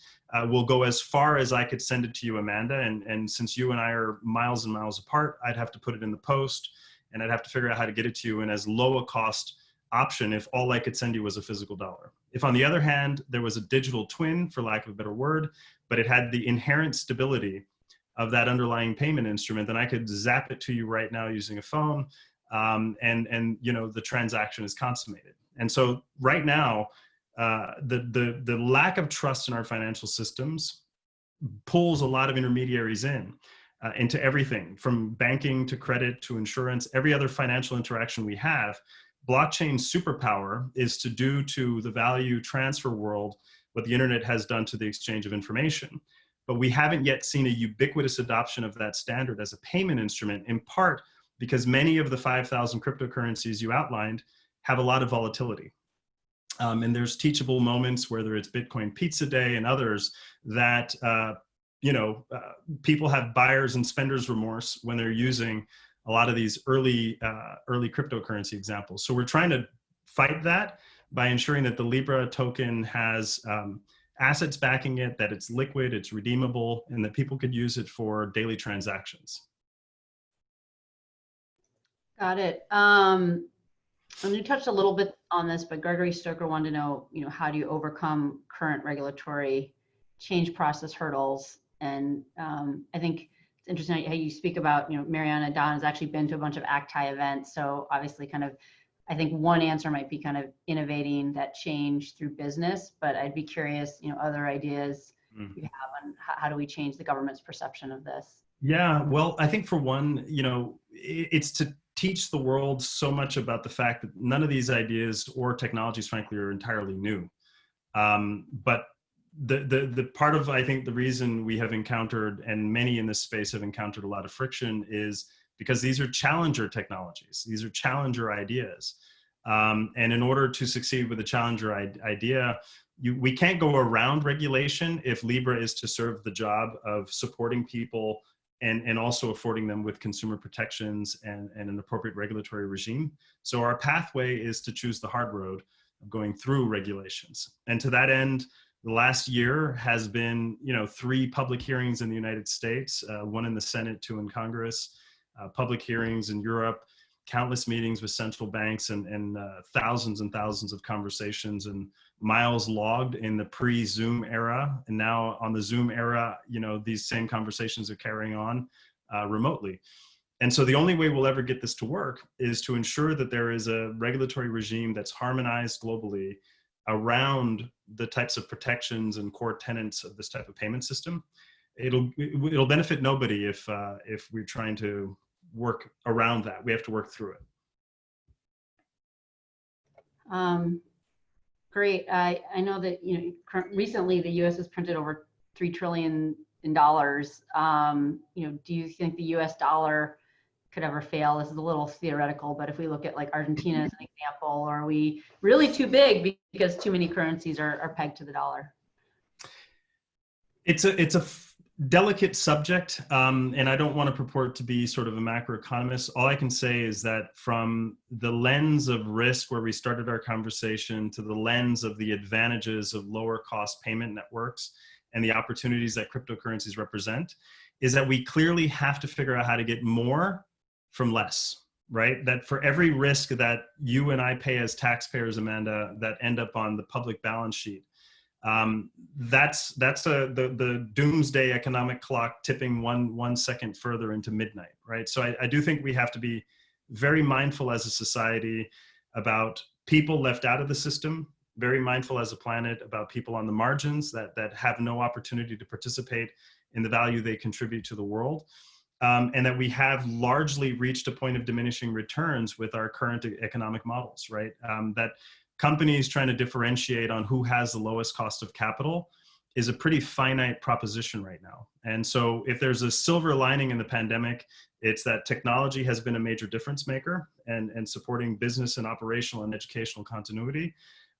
will go as far as I could send it to you, Amanda. And since you and I are miles and miles apart, I'd have to put it in the post, and I'd have to figure out how to get it to you in as low a cost option if all I could send you was a physical dollar. If, on the other hand, there was a digital twin, for lack of a better word, but it had the inherent stability of that underlying payment instrument, then I could zap it to you right now using a phone, and the transaction is consummated. And so right now, the lack of trust in our financial systems pulls a lot of intermediaries into everything from banking to credit to insurance, every other financial interaction we have. Blockchain's superpower is to do to the value transfer world what the internet has done to the exchange of information. But we haven't yet seen a ubiquitous adoption of that standard as a payment instrument, in part because many of the 5,000 cryptocurrencies you outlined have a lot of volatility. And there's teachable moments, whether it's Bitcoin Pizza Day and others, that people have buyer's and spender's remorse when they're using a lot of these early cryptocurrency examples. So we're trying to fight that by ensuring that the Libra token has assets backing it, that it's liquid, it's redeemable, and that people could use it for daily transactions. Got it. And you touched a little bit on this, but Gregory Stoker wanted to know, how do you overcome current regulatory change process hurdles? And I think it's interesting how you speak about, Mariana Don has actually been to a bunch of ACTI events. So obviously I think one answer might be kind of innovating that change through business, but I'd be curious, other ideas you have on how do we change the government's perception of this? Yeah, well, I think for one, it's to teach the world so much about the fact that none of these ideas or technologies, frankly, are entirely new. But the part of, I think, the reason we have encountered, and many in this space have encountered, a lot of friction is because these are challenger technologies. These are challenger ideas. And in order to succeed with a challenger idea, we can't go around regulation if Libra is to serve the job of supporting people and also affording them with consumer protections and an appropriate regulatory regime. So our pathway is to choose the hard road of going through regulations. And to that end, the last year has been, 3 public hearings in the United States, 1 in the Senate, 2 in Congress, public hearings in Europe, countless meetings with central banks, and thousands and thousands of conversations and miles logged in the pre-Zoom era. And now on the Zoom era, these same conversations are carrying on remotely. And so the only way we'll ever get this to work is to ensure that there is a regulatory regime that's harmonized globally around the types of protections and core tenets of this type of payment system. It'll benefit nobody if we're trying to work around that. We have to work through it. Great. I know that recently the U.S. has printed over $3 trillion in dollars. Do you think the US dollar could ever fail? This is a little theoretical, but if we look at like Argentina as an example, are we really too big because too many currencies are pegged to the dollar? It's a delicate subject, and I don't want to purport to be sort of a macroeconomist. All I can say is that from the lens of risk, where we started our conversation, to the lens of the advantages of lower cost payment networks and the opportunities that cryptocurrencies represent, is that we clearly have to figure out how to get more from less, right? That for every risk that you and I pay as taxpayers, Amanda, that end up on the public balance sheet, that's the doomsday economic clock tipping one second further into midnight, right? So I do think we have to be very mindful as a society about people left out of the system, very mindful as a planet about people on the margins that have no opportunity to participate in the value they contribute to the world, and that we have largely reached a point of diminishing returns with our current economic models, right? That companies trying to differentiate on who has the lowest cost of capital is a pretty finite proposition right now. And so if there's a silver lining in the pandemic, it's that technology has been a major difference maker and supporting business and operational and educational continuity.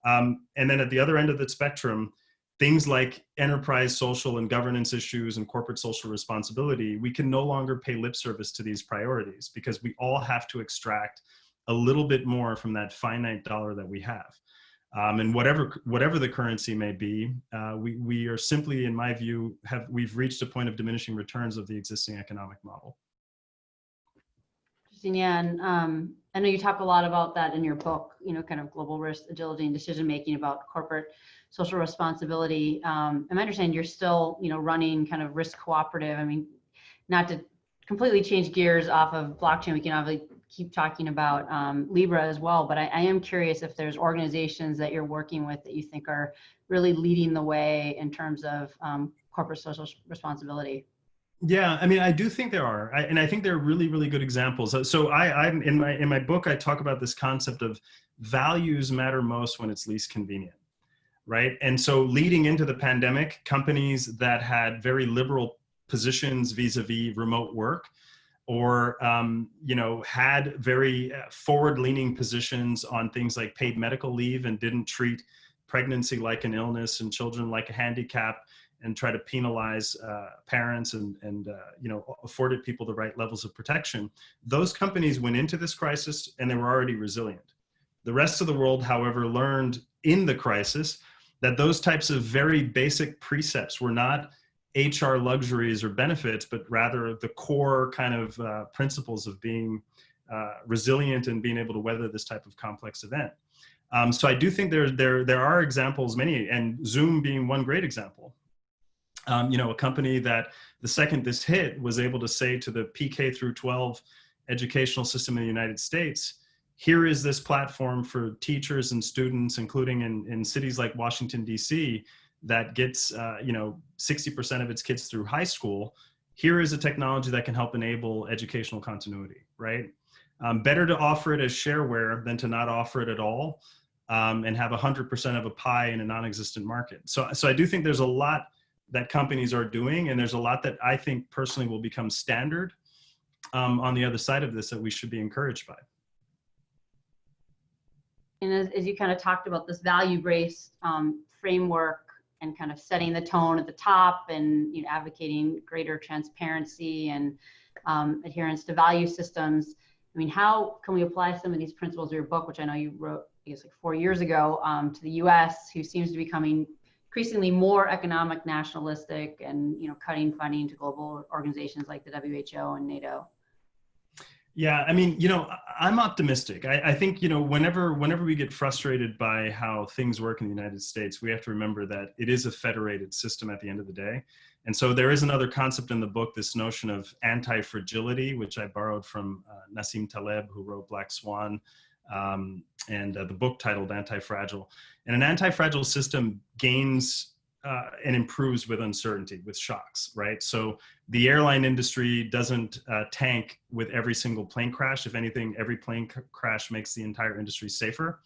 And then at the other end of the spectrum, things like enterprise social and governance issues and corporate social responsibility, we can no longer pay lip service to these priorities because we all have to extract a little bit more from that finite dollar that we have. And whatever the currency may be, we are simply, in my view, we've reached a point of diminishing returns of the existing economic model. Interesting, yeah, and I know you talk a lot about that in your book, kind of global risk, agility, and decision-making about corporate social responsibility. And I understand you're still, running kind of Risk Cooperative. I mean, not to completely change gears off of blockchain, we can obviously keep talking about Libra as well, but I am curious if there's organizations that you're working with that you think are really leading the way in terms of corporate social responsibility. Yeah, I mean, I do think there are, and I think they're really, really good examples. So I'm in my book, I talk about this concept of values matter most when it's least convenient, right? And so leading into the pandemic, companies that had very liberal positions vis-a-vis remote work, or had very forward-leaning positions on things like paid medical leave and didn't treat pregnancy like an illness and children like a handicap, and try to penalize parents and afforded people the right levels of protection. Those companies went into this crisis and they were already resilient. The rest of the world, however, learned in the crisis that those types of very basic precepts were not HR luxuries or benefits, but rather the core kind of principles of being resilient and being able to weather this type of complex event. So I do think there are examples, many, and Zoom being one great example. A company that the second this hit was able to say to the PK through 12 educational system in the United States, here is this platform for teachers and students, including in cities like Washington, D.C., that gets 60% of its kids through high school. Here is a technology that can help enable educational continuity, right? Better to offer it as shareware than to not offer it at all, and have 100% of a pie in a non-existent market. So I do think there's a lot that companies are doing, and there's a lot that I think personally will become standard on the other side of this that we should be encouraged by. And as you kind of talked about this value-based framework and kind of setting the tone at the top and advocating greater transparency and adherence to value systems, I mean, how can we apply some of these principles of your book, which I know you wrote, I guess, like 4 years ago, to the U.S., who seems to be becoming increasingly more economic nationalistic and cutting funding to global organizations like the WHO and NATO? Yeah, I mean, I'm optimistic. I think, whenever we get frustrated by how things work in the United States, we have to remember that it is a federated system at the end of the day. And so there is another concept in the book, this notion of anti-fragility, which I borrowed from Nassim Taleb, who wrote Black Swan, and the book titled Anti-Fragile. And an anti-fragile system gains and improves with uncertainty, with shocks, right? So the airline industry doesn't tank with every single plane crash. If anything, every plane crash makes the entire industry safer.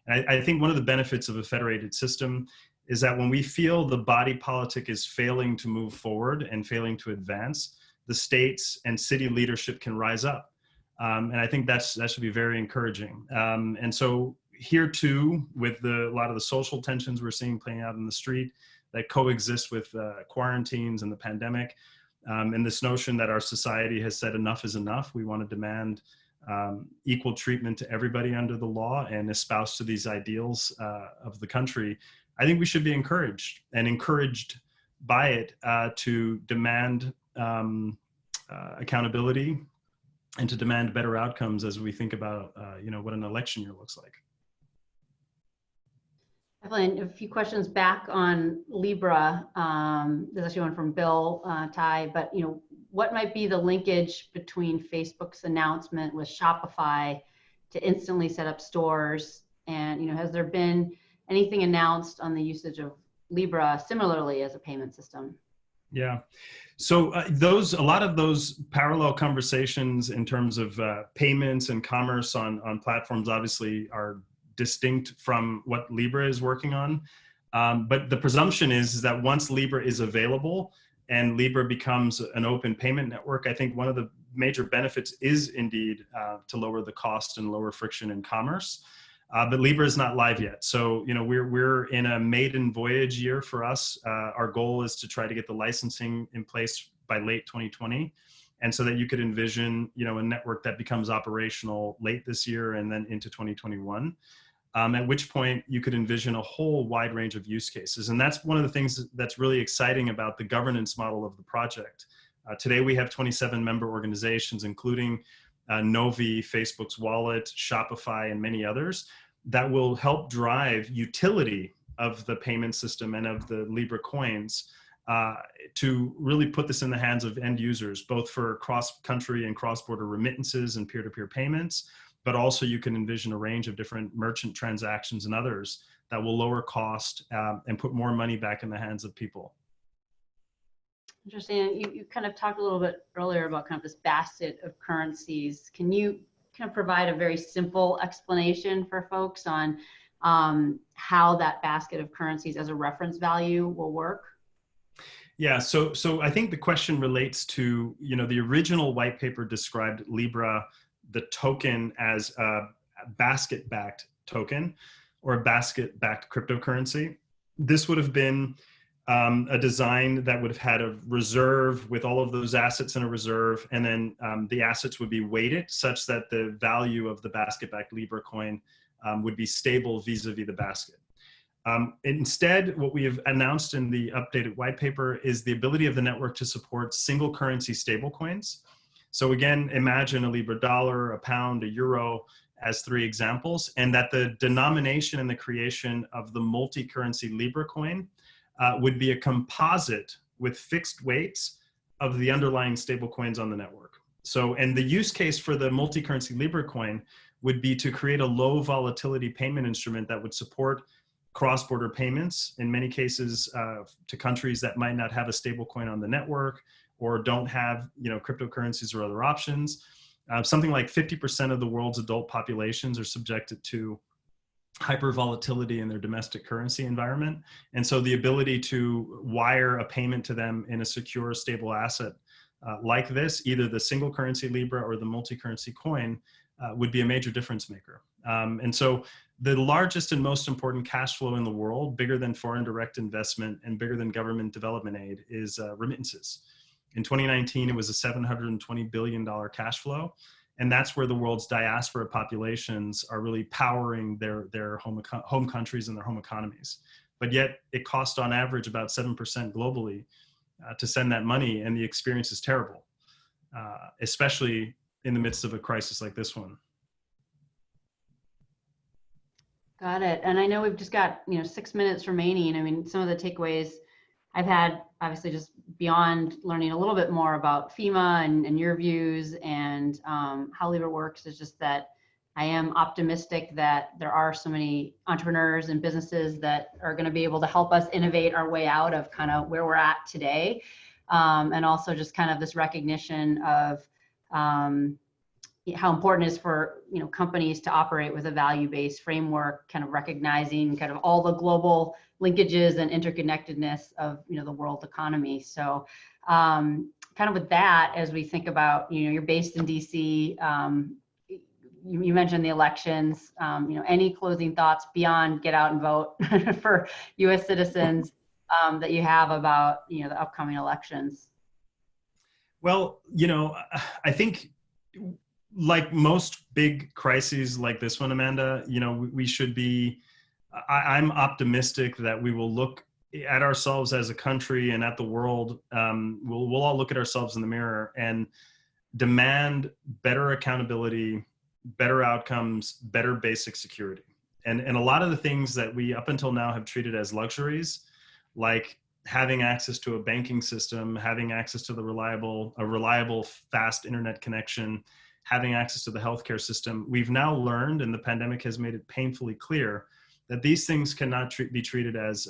And I think one of the benefits of a federated system is that when we feel the body politic is failing to move forward and failing to advance, the states and city leadership can rise up. And I think that should be very encouraging. And so here too, with a lot of the social tensions we're seeing playing out in the street that coexist with quarantines and the pandemic, and this notion that our society has said enough is enough. We want to demand equal treatment to everybody under the law and espouse to these ideals of the country. I think we should be encouraged and encouraged by it to demand accountability and to demand better outcomes as we think about what an election year looks like. Definitely. A few questions back on Libra. There's actually one from Bill Ty, but what might be the linkage between Facebook's announcement with Shopify to instantly set up stores? And has there been anything announced on the usage of Libra similarly as a payment system? Yeah, so a lot of those parallel conversations in terms of payments and commerce on platforms obviously are distinct from what Libra is working on. But the presumption is that once Libra is available and Libra becomes an open payment network, I think one of the major benefits is indeed to lower the cost and lower friction in commerce. But Libra is not live yet. So, we're in a maiden voyage year for us. Our goal is to try to get the licensing in place by late 2020. And so that you could envision, a network that becomes operational late this year and then into 2021. At which point you could envision a whole wide range of use cases. And that's one of the things that's really exciting about the governance model of the project. Today we have 27 member organizations, including Novi, Facebook's wallet, Shopify, and many others that will help drive utility of the payment system and of the Libra coins to really put this in the hands of end users, both for cross-country and cross-border remittances and peer-to-peer payments, but also you can envision a range of different merchant transactions and others that will lower cost and put more money back in the hands of people. Interesting. You kind of talked a little bit earlier about kind of this basket of currencies. Can you kind of provide a very simple explanation for folks on how that basket of currencies as a reference value will work? Yeah, so I think the question relates to, the original white paper described Libra, the token, as a basket-backed token or a basket-backed cryptocurrency. This would have been a design that would have had a reserve with all of those assets in a reserve, and then the assets would be weighted such that the value of the basket-backed Libra coin would be stable vis-a-vis the basket. Instead, what we have announced in the updated white paper is the ability of the network to support single currency stablecoins. So again, imagine a Libra dollar, a pound, a euro as three examples, and that the denomination and the creation of the multi-currency Libra coin would be a composite with fixed weights of the underlying stablecoins on the network. So, and the use case for the multi-currency Libra coin would be to create a low volatility payment instrument that would support cross-border payments, in many cases to countries that might not have a stable coin on the network or don't have cryptocurrencies or other options. Something like 50% of the world's adult populations are subjected to hyper volatility in their domestic currency environment. And so the ability to wire a payment to them in a secure, stable asset like this, either the single currency Libra or the multi-currency coin, would be a major difference maker. And so the largest and most important cash flow in the world, bigger than foreign direct investment and bigger than government development aid, is remittances. In 2019, it was a $720 billion cash flow. And that's where the world's diaspora populations are really powering their home countries and their home economies. But yet it costs on average about 7% globally to send that money, and the experience is terrible, especially in the midst of a crisis like this one. Got it. And I know we've just got 6 minutes remaining. I mean, some of the takeaways I've had, obviously, just beyond learning a little bit more about FEMA and your views and how Libra works, is just that I am optimistic that there are so many entrepreneurs and businesses that are going to be able to help us innovate our way out of kind of where we're at today. And also just kind of this recognition of how important it is for companies to operate with a value-based framework, kind of recognizing kind of all the global linkages and interconnectedness of, the world economy. So kind of with that, as we think about, you're based in DC, you mentioned the elections, any closing thoughts beyond get out and vote for US citizens that you have about, the upcoming elections? Well, I think like most big crises like this one, Amanda, we should be, I'm optimistic that we will look at ourselves as a country and at the world. We'll all look at ourselves in the mirror and demand better accountability, better outcomes, better basic security. And a lot of the things that we up until now have treated as luxuries, like having access to a banking system, having access to a reliable, fast internet connection, having access to the healthcare system, we've now learned, and the pandemic has made it painfully clear, that these things cannot be treated as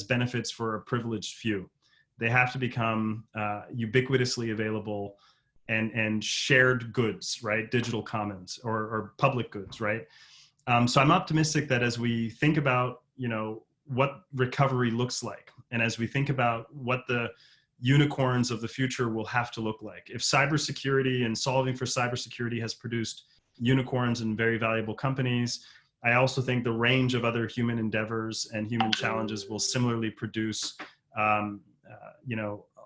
benefits for a privileged few. They have to become ubiquitously available and shared goods, right? Digital commons or public goods, right? So I'm optimistic that as we think about, what recovery looks like, and as we think about what the unicorns of the future will have to look like, if cybersecurity and solving for cybersecurity has produced unicorns and very valuable companies, I also think the range of other human endeavors and human challenges will similarly produce,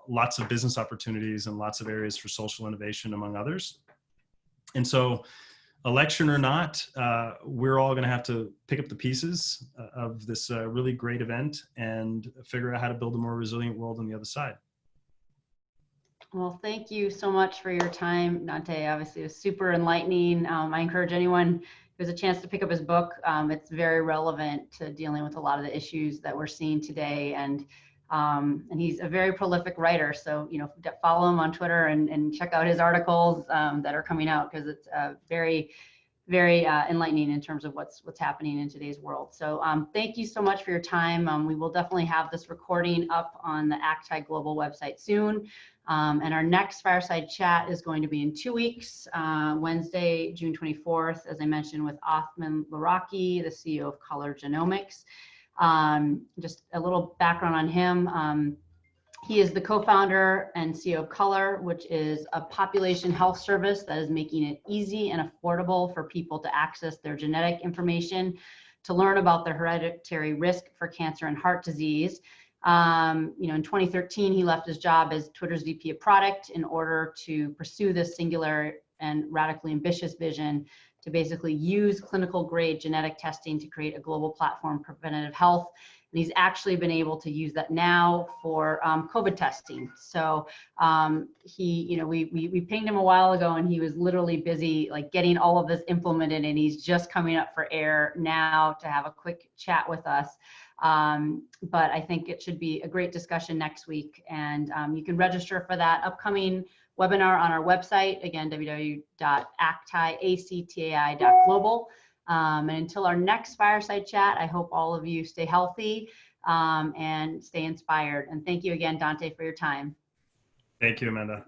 lots of business opportunities and lots of areas for social innovation, among others. And so, election or not, we're all going to have to pick up the pieces of this really great event and figure out how to build a more resilient world on the other side. Well, thank you so much for your time, Dante. Obviously, it was super enlightening. I encourage anyone who has a chance to pick up his book. It's very relevant to dealing with a lot of the issues that we're seeing today. And he's a very prolific writer. So, follow him on Twitter and check out his articles that are coming out, because it's very, very enlightening in terms of what's happening in today's world. So thank you so much for your time. We will definitely have this recording up on the ACTI Global website soon. And our next fireside chat is going to be in 2 weeks, Wednesday, June 24th, as I mentioned, with Othman Laraki, the CEO of Color Genomics. Just a little background on him. He is the co-founder and CEO of Color, which is a population health service that is making it easy and affordable for people to access their genetic information to learn about their hereditary risk for cancer and heart disease. In 2013, he left his job as Twitter's VP of product in order to pursue this singular and radically ambitious vision to basically use clinical grade genetic testing to create a global platform for preventative health. And he's actually been able to use that now for COVID testing. So we pinged him a while ago, and he was literally busy like getting all of this implemented, and he's just coming up for air now to have a quick chat with us. But I think it should be a great discussion next week, and you can register for that upcoming webinar on our website, again, www.actai.global. And until our next fireside chat, I hope all of you stay healthy and stay inspired. And thank you again, Dante, for your time. Thank you, Amanda.